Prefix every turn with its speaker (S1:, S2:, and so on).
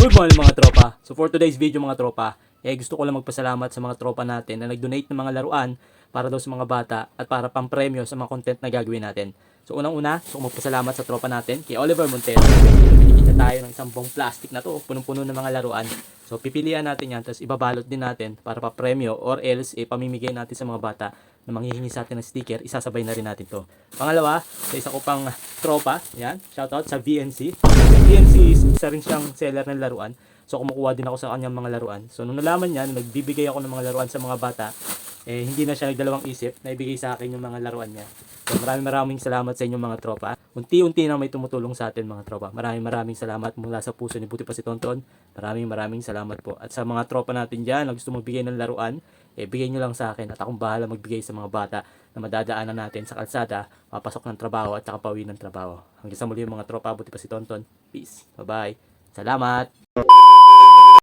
S1: Good morning mga tropa. So for today's video mga tropa, gusto ko lang magpasalamat sa mga tropa natin na nag-donate ng mga laruan para daw sa mga bata at para pang-premyo sa mga content na gagawin natin. So unang-una, gusto ko magpasalamat sa tropa natin, kay Oliver Montero. Binigyan niya tayo ng isang buong plastic na to, punong-puno ng mga laruan. So pipilian natin yan, tapos ibabalot din natin para pa-premyo or else pamimigay natin sa mga bata na manghihingi sa atin ng sticker, isasabay na rin natin to. Pangalawa, sa isa ko pang tropa, yan, shoutout sa VNC. VNC is isa rin siyang seller ng laruan. So kumukuha din ako sa kanyang mga laruan. So nung nalaman niya, nagbibigay ako ng mga laruan sa mga bata, hindi na siya nagdalawang isip na ibigay sa akin yung mga laruan niya. So maraming salamat sa inyong mga tropa. Unti-unti na may tumutulong sa atin mga tropa. Maraming salamat mula sa puso ni Buti pa si Tonton. Maraming salamat po. At sa mga tropa natin dyan na gusto magbigay ng laruan, bigay nyo lang sa akin at akong bahala magbigay sa mga bata na madadaanan natin sa kalsada, papasok ng trabaho at saka pauwi ng trabaho. Hanggang sa muli mga tropa, Buti pa si Tonton. Peace. Bye-bye. Salamat.